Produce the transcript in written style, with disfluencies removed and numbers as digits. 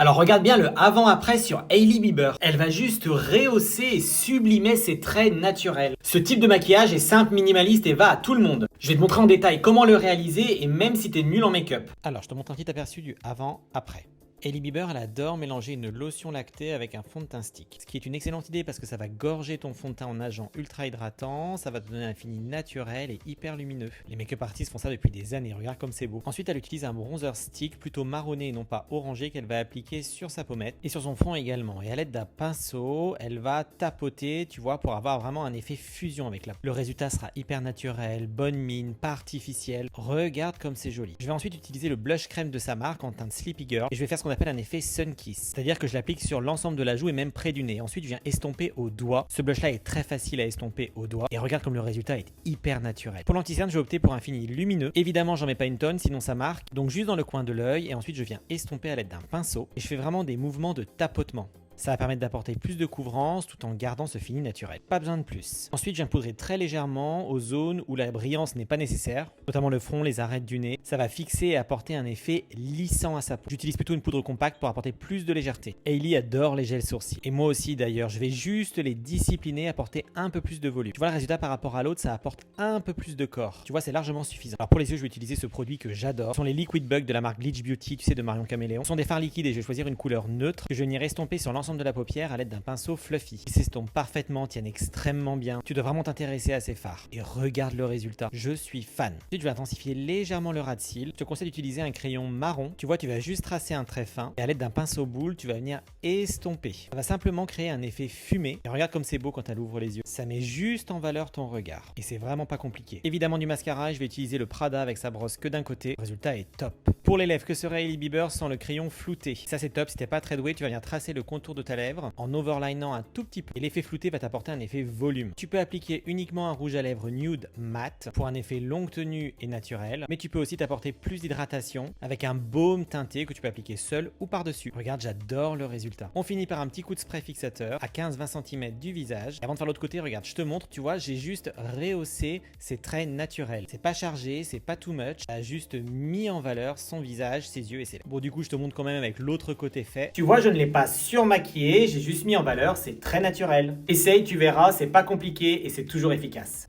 Alors regarde bien le avant-après sur Hailey Bieber. Elle va juste rehausser et sublimer ses traits naturels. Ce type de maquillage est simple, minimaliste et va à tout le monde. Je vais te montrer en détail comment le réaliser et même si t'es nul en make-up. Alors, je te montre un petit aperçu du avant-après. Hailey Bieber, elle adore mélanger une lotion lactée avec un fond de teint stick. Ce qui est une excellente idée parce que ça va gorger ton fond de teint en agent ultra hydratant, ça va te donner un fini naturel et hyper lumineux. Les make-up artistes font ça depuis des années, regarde comme c'est beau. Ensuite, elle utilise un bronzer stick plutôt marronné et non pas orangé qu'elle va appliquer sur sa pommette et sur son front également. Et à l'aide d'un pinceau, elle va tapoter, tu vois, pour avoir vraiment un effet fusion avec la peau. Le résultat sera hyper naturel, bonne mine, pas artificiel. Regarde comme c'est joli. Je vais ensuite utiliser le blush crème de sa marque en teinte Sleepy Girl et je vais faire ce qu'on appelle un effet sun kiss, c'est-à-dire que je l'applique sur l'ensemble de la joue et même près du nez. Ensuite, je viens estomper au doigt. Ce blush là est très facile à estomper au doigt et regarde comme le résultat est hyper naturel. Pour l'anti-cerne, je vais opter pour un fini lumineux. Évidemment, j'en mets pas une tonne, sinon ça marque. Donc juste dans le coin de l'œil et ensuite je viens estomper à l'aide d'un pinceau et je fais vraiment des mouvements de tapotement. Ça va permettre d'apporter plus de couvrance tout en gardant ce fini naturel. Pas besoin de plus. Ensuite, je viens poudrer très légèrement aux zones où la brillance n'est pas nécessaire, notamment le front, les arêtes du nez. Ça va fixer et apporter un effet lissant à sa peau. J'utilise plutôt une poudre compacte pour apporter plus de légèreté. Hailey adore les gels sourcils. Et moi aussi d'ailleurs, je vais juste les discipliner, apporter un peu plus de volume. Tu vois le résultat par rapport à l'autre, ça apporte un peu plus de corps. Tu vois, c'est largement suffisant. Alors pour les yeux, je vais utiliser ce produit que j'adore. Ce sont les Liquid Bug de la marque Bleach Beauty, tu sais, de Marion Caméléon. Ce sont des fards liquides et je vais choisir une couleur neutre que je vais venir estomper sur l'ensemble de la paupière à l'aide d'un pinceau fluffy. Ils s'estompent parfaitement, tiennent extrêmement bien. Tu dois vraiment t'intéresser à ces fards. Et regarde le résultat. Je suis fan. Ensuite, je vais intensifier légèrement le ras de cils. Je te conseille d'utiliser un crayon marron. Tu vois, tu vas juste tracer un trait fin. Et à l'aide d'un pinceau boule, tu vas venir estomper. Ça va simplement créer un effet fumé. Et regarde comme c'est beau quand elle ouvre les yeux. Ça met juste en valeur ton regard. Et c'est vraiment pas compliqué. Évidemment, du mascara, je vais utiliser le Prada avec sa brosse que d'un côté. Le résultat est top. Pour les lèvres, que serait Hailey Bieber sans le crayon flouté? Ça, c'est top. Si t'es pas très doué, tu vas venir tracer le contour de ta lèvre en overlinant un tout petit peu et l'effet flouté va t'apporter un effet volume. Tu peux appliquer uniquement un rouge à lèvres nude mat pour un effet longue tenue et naturel, mais tu peux aussi t'apporter plus d'hydratation avec un baume teinté que tu peux appliquer seul ou par-dessus. Regarde, j'adore le résultat. On finit par un petit coup de spray fixateur à 15-20 cm du visage. Et avant de faire l'autre côté, regarde, je te montre, tu vois, j'ai juste rehaussé ses traits naturels. C'est pas chargé, c'est pas too much, a juste mis en valeur son visage, ses yeux et ses lèvres. Bon, du coup, je te montre quand même avec l'autre côté fait. Tu vois, je ne l'ai pas surmaquillé, j'ai juste mis en valeur, c'est très naturel. Essaye, tu verras, c'est pas compliqué et c'est toujours efficace.